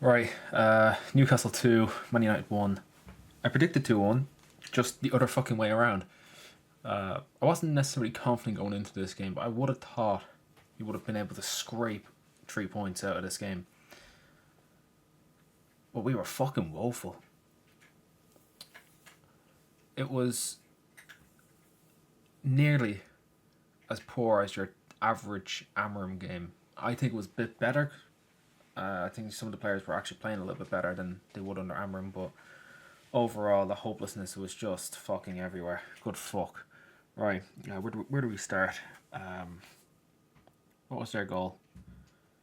Right, Newcastle 2, Man United 1. I predicted 2-1, just the other fucking way around. I wasn't necessarily confident going into this game, but I would have thought you would have been able to scrape 3 points out of this game. But we were fucking woeful. It was nearly as poor as your average Amorim game. I think it was a bit better. I think some of the players were actually playing a little bit better than they would under Amorim, but overall the hopelessness was just fucking everywhere. Good fuck. Right, where do we start? What was their goal?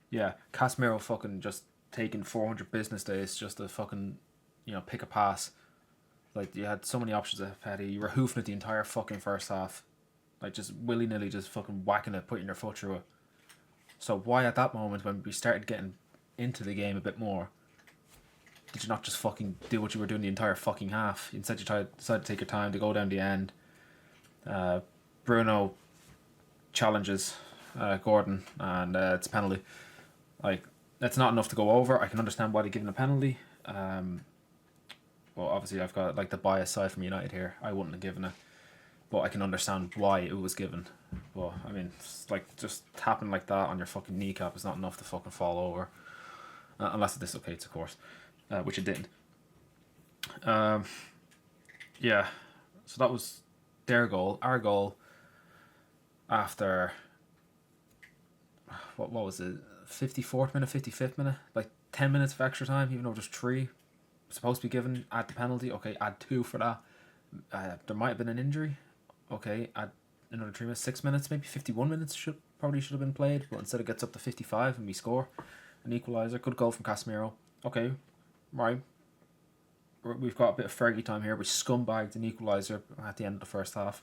Yeah, Casemiro fucking just taking 400 business days just to fucking, pick a pass. Like, you had so many options ahead of you. You were hoofing it the entire fucking first half. Like, just willy-nilly just fucking whacking it, putting your foot through it. So why at that moment, when we started getting into the game a bit more, did you not just fucking do what you were doing the entire fucking half? Instead you decided to take your time to go down the end. Bruno challenges Gordon, and it's a penalty. Like, that's not enough to go over. I can understand why they're giving a penalty. Well, obviously I've got like the bias side from United here. I wouldn't have given it, but I can understand why it was given. But I mean, it's like just tapping like that on your fucking kneecap is not enough to fucking fall over, unless it dislocates, of course, which it didn't. Yeah, so that was their goal. Our goal, after what was it, 54th minute, 55th minute, like 10 minutes of extra time, even though there's three supposed to be given. Add the penalty, okay, add two for that. There might have been an injury, okay, add another 3 minutes, 6 minutes, maybe 51 minutes should have been played, but instead it gets up to 55 and we score an equaliser. Good goal from Casemiro. Okay, right, we've got a bit of Fergie time here. We scumbagged an equaliser at the end of the first half.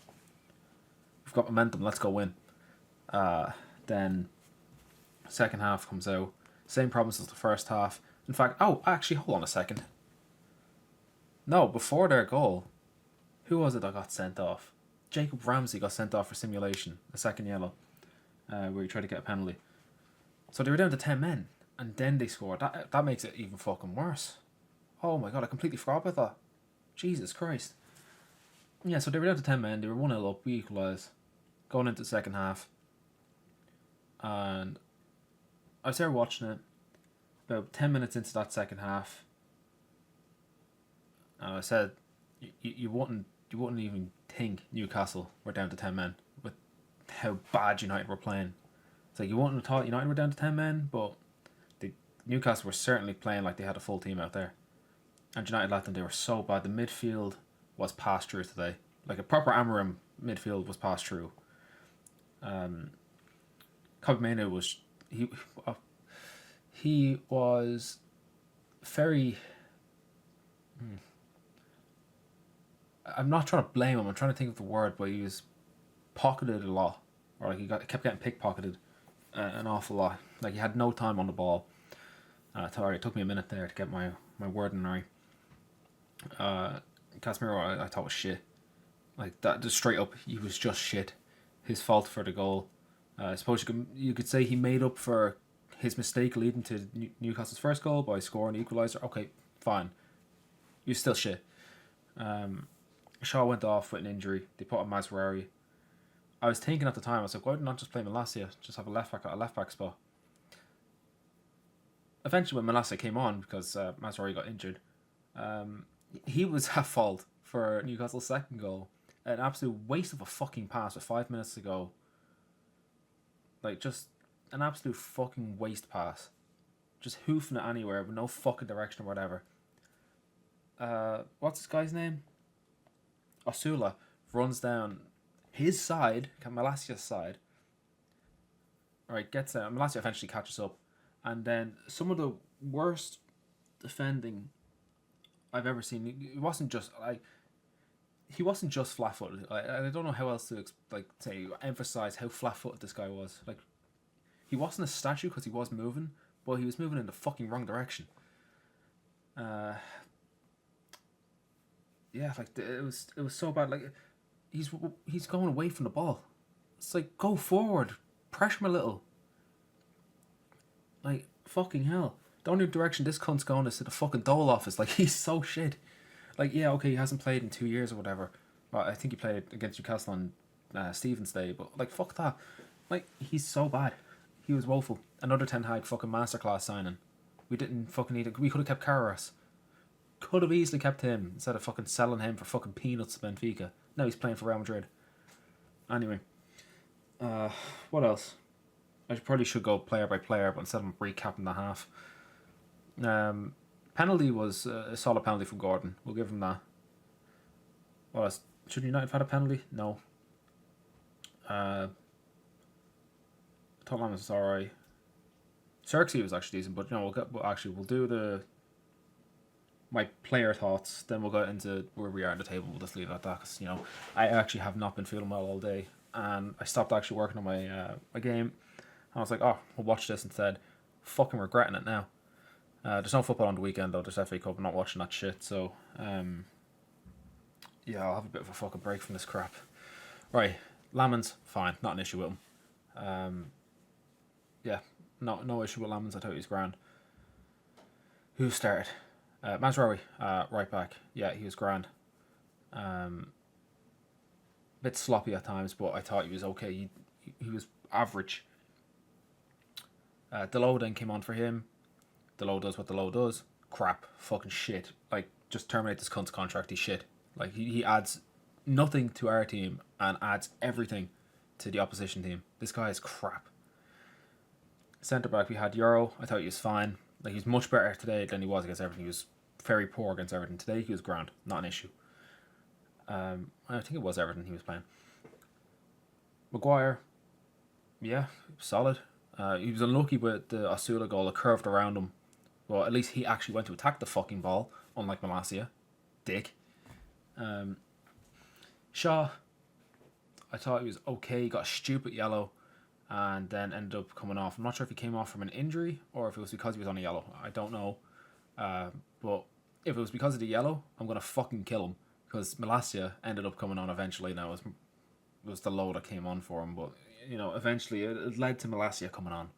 We've got momentum, let's go win. Then second half comes out, same problems as the first half. In fact, actually, hold on a second. No, before their goal, who was it that got sent off? Jacob Ramsey got sent off for simulation, a second yellow, where he tried to get a penalty. So they were down to 10 men, and then they scored. That makes it even fucking worse. Oh my god, I completely forgot about that. Jesus Christ. Yeah, so they were down to 10 men, they were 1-0 up, we equalised, going into the second half. And I started watching it about 10 minutes into that second half. And I said, you wouldn't even think Newcastle were down to 10 men with how bad United were playing. It's like, you wouldn't have thought United were down to 10 men, but Newcastle were certainly playing like they had a full team out there. And United let them, they were so bad. The midfield was passed through today. Like a proper Amorim midfield was passed through. Kobamena was, he was very... I'm not trying to blame him. I'm trying to think of the word, but he was pocketed a lot, or like kept getting pickpocketed an awful lot. Like, he had no time on the ball. Sorry, it took me a minute there to get my wording right. Casemiro, I thought was shit. Like that, just straight up, he was just shit. His fault for the goal. I suppose you could say he made up for his mistake leading to Newcastle's first goal by scoring the equaliser. Okay, fine. He was still shit. Shaw went off with an injury. They put on Mazraoui. I was thinking at the time, I was like, why not just play Malacia? Just have a left back at a left back spot. Eventually, when Malacia came on, because Mazraoui got injured, he was at fault for Newcastle's second goal. An absolute waste of a fucking pass with 5 minutes to go. Like, just an absolute fucking waste pass. Just hoofing it anywhere with no fucking direction or whatever. What's this guy's name? Osula runs down his side, Malacia's side. Alright, gets there. Malacia eventually catches up. And then some of the worst defending I've ever seen. It wasn't just like, he wasn't just flat-footed. I don't know how else to emphasize how flat-footed this guy was. Like, he wasn't a statue because he was moving, but he was moving in the fucking wrong direction. Yeah, like it was so bad. Like, he's going away from the ball. It's like, go forward, pressure him a little. Like, fucking hell. The only direction this cunt's going is to the fucking Dole office. Like, he's so shit. Like, yeah, okay, he hasn't played in 2 years or whatever. Well, I think he played against Newcastle on Stephen's Day, but, like, fuck that. Like, he's so bad. He was woeful. Another Ten Hag fucking masterclass signing. We didn't fucking need it. We could have kept Carras. Could have easily kept him instead of fucking selling him for fucking peanuts to Benfica. Now he's playing for Real Madrid. Anyway. What else? I probably should go player by player, but instead I'm recapping the half. Penalty was a solid penalty from Gordon. We'll give him that. What else? Should United have had a penalty? No. Tottenham was alright. Xerxes was actually decent, but we'll do my player thoughts. Then we'll get into where we are at the table. We'll just leave it at that because I actually have not been feeling well all day, and I stopped actually working on my game. And I was like, oh, we'll watch this instead. Fucking regretting it now. There's no football on the weekend though. There's FA Cup. I'm not watching that shit. So yeah, I'll have a bit of a fucking break from this crap. Right, Lamans, fine, not an issue with him. Yeah, no issue with Lamans. I thought he was grand. Who started? Mazraoui, right back. Yeah, he was grand. Bit sloppy at times, but I thought he was okay. He was average. Delo then came on for him. Delo does what Delo does. Crap. Fucking shit. Like, just terminate this cunt's contract. He's shit. Like, he adds nothing to our team and adds everything to the opposition team. This guy is crap. Centre back, we had Euro. I thought he was fine. Like, he's much better today than he was against Everton. He was very poor against Everton. Today, he was grand. Not an issue. I think it was Everton he was playing. Maguire, yeah, solid. He was unlucky with the Osula goal. It curved around him. Well, at least he actually went to attack the fucking ball, unlike Malacia. Dick. Shaw, I thought he was okay. He got a stupid yellow and then ended up coming off. I'm not sure if he came off from an injury or if it was because he was on a yellow. I don't know. But if it was because of the yellow, I'm going to fucking kill him because Malacia ended up coming on eventually. Now, it was the low that came on for him, but eventually it led to Malacia coming on,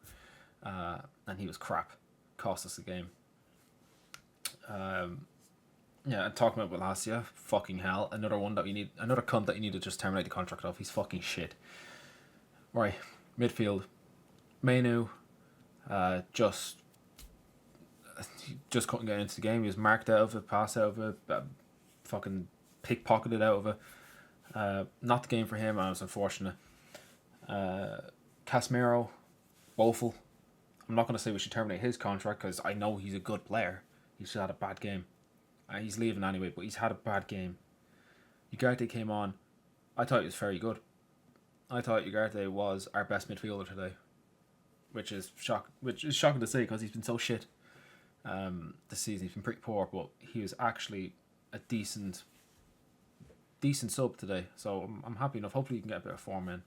and he was crap. Cost us the game. Yeah, and talking about Malacia, fucking hell, another cunt that you need to just terminate the contract of. He's fucking shit. Right, midfield, Mainu, just couldn't get into the game. He was marked out of it, passed out of it, fucking pickpocketed out of it. Not the game for him, and it was unfortunate. Casemiro, woeful. I'm not going to say we should terminate his contract because I know he's a good player. He's just had a bad game. He's leaving anyway, but he's had a bad game. Ugarte came on. I thought he was very good. I thought Ugarte was our best midfielder today, which is shocking to say because he's been so shit this season. He's been pretty poor, but he was actually a decent sub today. So I'm happy enough. Hopefully, you can get a bit of form in.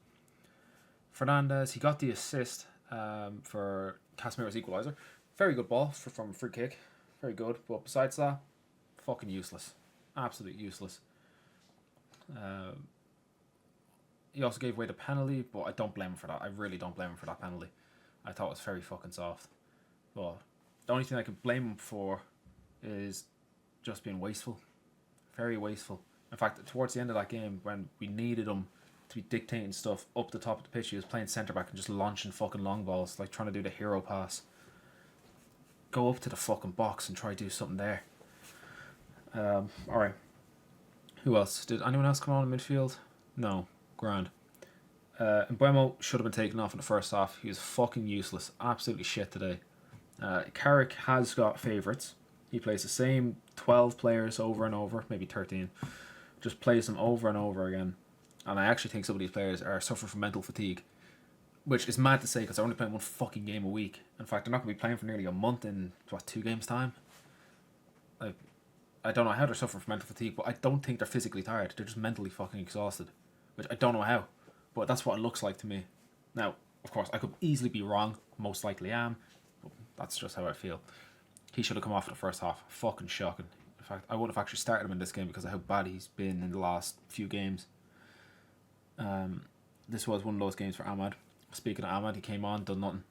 Fernandez, he got the assist for Casemiro's equaliser. Very good ball from a free kick. Very good. But besides that, fucking useless. Absolutely useless. He also gave away the penalty, but I don't blame him for that. I really don't blame him for that penalty. I thought it was very fucking soft. But the only thing I can blame him for is just being wasteful. Very wasteful. In fact, towards the end of that game, when we needed him to be dictating stuff up the top of the pitch, he was playing centre back and just launching fucking long balls, like trying to do the hero pass. Go up to the fucking box and try to do something there. Alright. Who else? Did anyone else come on in midfield? No. Grand. Mbuemo should have been taken off in the first half. He was fucking useless. Absolutely shit today. Carrick has got favourites. He plays the same 12 players over and over, maybe 13. Just plays them over and over again. And I actually think some of these players are suffering from mental fatigue, which is mad to say because they're only playing one fucking game a week. In fact, they're not going to be playing for nearly a month in, 2 games' time? Like, I don't know how they're suffering from mental fatigue, but I don't think they're physically tired. They're just mentally fucking exhausted, which I don't know how, but that's what it looks like to me. Now, of course, I could easily be wrong. Most likely am, but that's just how I feel. He should have come off in the first half. Fucking shocking. In fact, I would have actually started him in this game because of how bad he's been in the last few games. This was one of those games for Ahmad. Speaking of Ahmad, he came on, done nothing.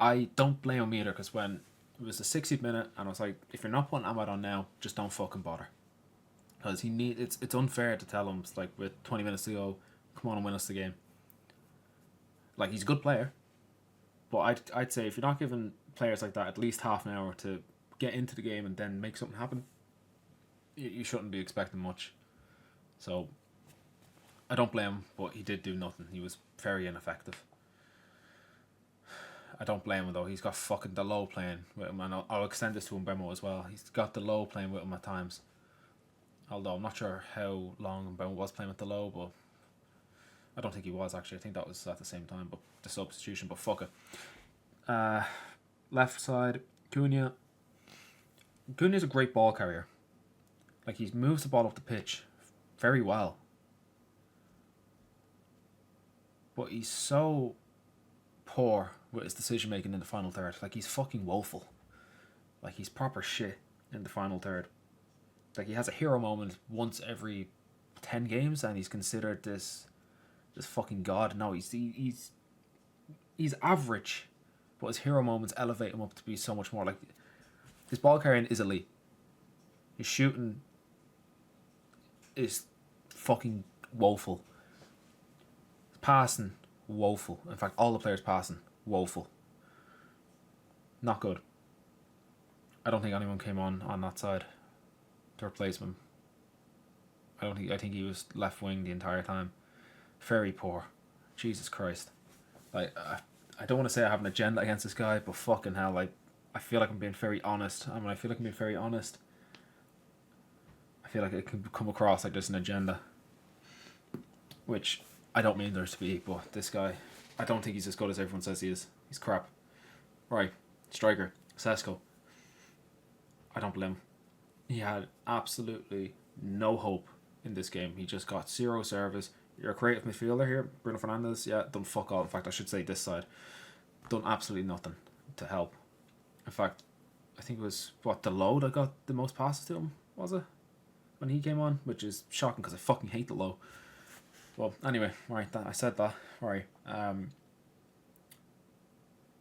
I don't blame him either because when It was the 60th minute, and I was like, if you're not putting Ahmad on now, just don't fucking bother. Because it's unfair to tell him, it's like, with 20 minutes to go, come on and win us the game. Like, he's a good player, but I'd say if you're not giving players like that at least half an hour to get into the game and then make something happen, you shouldn't be expecting much. So, I don't blame him, but he did do nothing. He was very ineffective. I don't blame him though. He's got fucking Delo playing with him, and I'll extend this to Mbemo as well. He's got Delo playing with him at times. Although I'm not sure how long Mbemo was playing with Delo, but I don't think he was actually. I think that was at the same time, but the substitution. But fuck it. Left side, Cunha. Cunha's a great ball carrier. Like, he moves the ball up the pitch very well, but he's so poor with his decision making in the final third. Like, he's fucking woeful. Like, he's proper shit in the final third. Like, he has a hero moment once every 10 games, and he's considered this fucking god. No, he's average, but his hero moments elevate him up to be so much more. Like, his ball carrying is elite. His shooting is fucking woeful. His passing, woeful. In fact, all the players passing, woeful. Not good. I don't think anyone came on that side to replace him. I think he was left wing the entire time. Very poor. Jesus Christ. Like, I don't want to say I have an agenda against this guy, but fucking hell, like, I feel like I'm being very honest. And when I feel like I'm being very honest, I feel like it can come across like there's an agenda. Which I don't mean there to be, but this guy, I don't think he's as good as everyone says he is. He's crap. Right, striker, Sesko. I don't blame him. He had absolutely no hope in this game. He just got zero service. You're a creative midfielder here, Bruno Fernandes. Yeah, done fuck all. In fact, I should say this side. Done absolutely nothing to help. In fact, I think it was, Delo that got the most passes to him, was it? When he came on, which is shocking because I fucking hate Delo. Well, anyway, right, I said that. Right.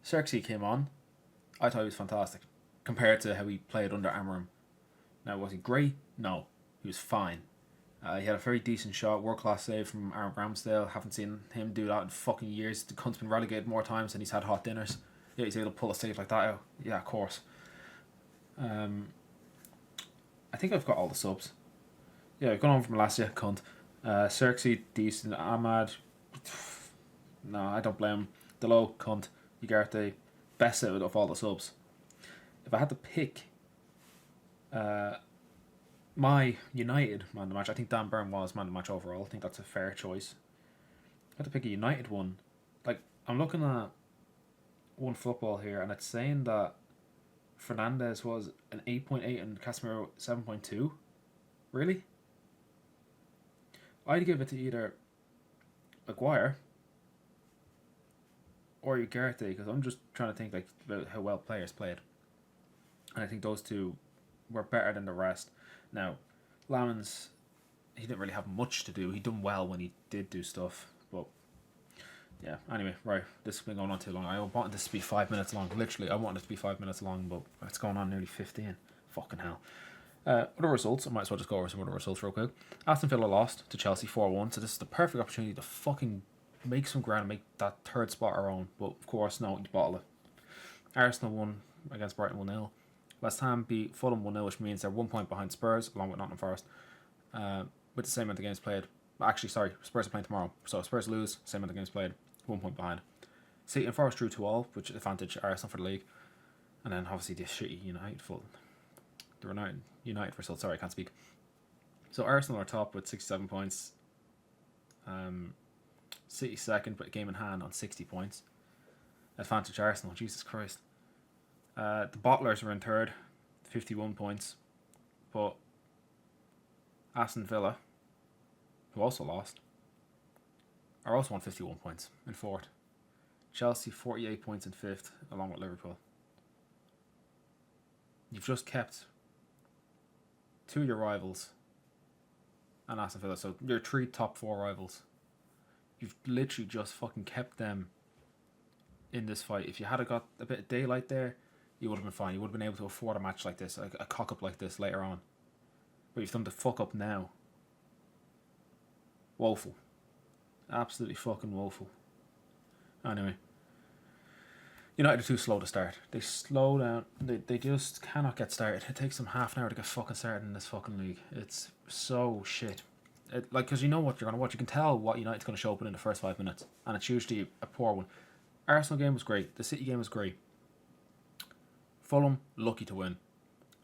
Xerxes came on. I thought he was fantastic compared to how he played under Amorim. Now, was he great? No. He was fine. He had a very decent shot, world-class save from Aaron Ramsdale. Haven't seen him do that in fucking years. The cunt's been relegated more times than he's had hot dinners. Yeah, he's able to pull a save like that out. Yeah, of course. I think I've got all the subs. Yeah, I've gone on from last year, cunt. Xerxes, decent. Ahmad, no, I don't blame him. Delo, cunt. Ugarte, best out of all the subs. If I had to pick my United man of the match, I think Dan Burn was man of the match overall. I think that's a fair choice. I had to pick a United one. Like, I'm looking at One Football here, and it's saying that Fernandes was an 8.8 and Casemiro 7.2. Really? I'd give it to either Maguire or Ugarte, because I'm just trying to think like about how well players played, and I think those two were better than the rest. Now, Lamens, he didn't really have much to do. He done well when he did do stuff, but yeah. Anyway, right, this has been going on too long. I wanted this to be 5 minutes long. Literally, I wanted it to be 5 minutes long, but it's going on nearly 15. Fucking hell. Other results, I might as well just go over some other results real quick. Aston Villa lost to Chelsea 4-1, so this is the perfect opportunity to fucking make some ground and make that third spot our own. But of course, no, you bottle it. Arsenal won against Brighton 1-0. West Ham beat Fulham 1-0, which means they're 1 point behind Spurs, along with Nottingham Forest. With the same amount of games played. Actually, sorry, Spurs are playing tomorrow. So Spurs lose, same amount of games played, 1 point behind. City and Forest drew 2-2, which advantage Arsenal for the league. And then obviously the shitty United United result. Sorry, I can't speak. So Arsenal are top with 67 points. City second, but game in hand on 60 points. Advantage Arsenal. Jesus Christ. The Bottlers are in third, 51 points. But Aston Villa, who also lost, are also on 51 points in fourth. Chelsea 48 points in fifth, along with Liverpool. You've just kept two of your rivals and Aston Villa, so your three top four rivals. You've literally just fucking kept them in this fight. If you had got a bit of daylight there, you would have been fine. You would have been able to afford a match like this, a cock up like this later on. But you've done the fuck up now. Woeful. Absolutely fucking woeful. Anyway. United are too slow to start. They slow down. They just cannot get started. It takes them half an hour to get fucking started in this fucking league. It's so shit. Because you know what you're going to watch. You can tell what United's going to show up in the first 5 minutes. And it's usually a poor one. Arsenal game was great. The City game was great. Fulham, lucky to win.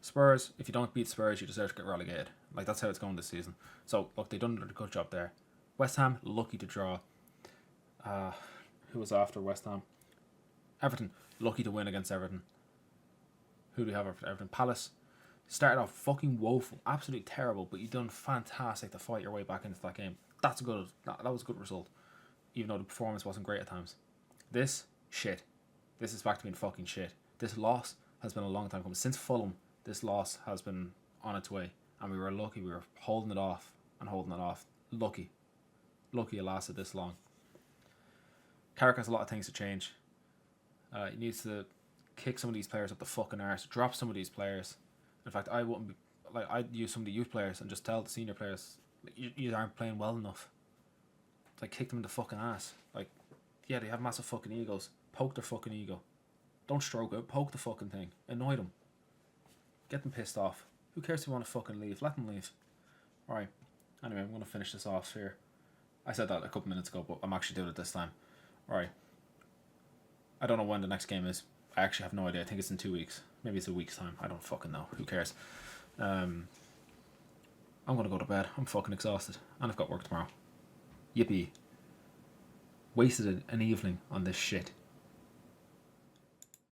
Spurs, if you don't beat Spurs, you deserve to get relegated. Like, that's how it's going this season. So, look, they've done a good job there. West Ham, lucky to draw. Who was after West Ham? Everton, lucky to win against Everton. Who do we have after Everton? Palace. Started off fucking woeful. Absolutely terrible, but you've done fantastic to fight your way back into that game. That was a good result. Even though the performance wasn't great at times. This, shit. This is back to being fucking shit. This loss has been a long time coming. Since Fulham, this loss has been on its way. And we were lucky. We were holding it off and holding it off. Lucky it lasted this long. Carrick has a lot of things to change. He needs to kick some of these players up the fucking arse. Drop some of these players. In fact, I wouldn't be... Like, I'd use some of the youth players and just tell the senior players, you aren't playing well enough. Like, kick them in the fucking ass. Like, yeah, they have massive fucking egos. Poke their fucking ego. Don't stroke it. Poke the fucking thing. Annoy them. Get them pissed off. Who cares if you want to fucking leave? Let them leave. Alright. Anyway, I'm going to finish this off here. I said that a couple minutes ago, but I'm actually doing it this time. Alright. I don't know when the next game is. I actually have no idea. I think it's in 2 weeks. Maybe it's a week's time. I don't fucking know. Who cares? I'm going to go to bed. I'm fucking exhausted. And I've got work tomorrow. Yippee. Wasted an evening on this shit.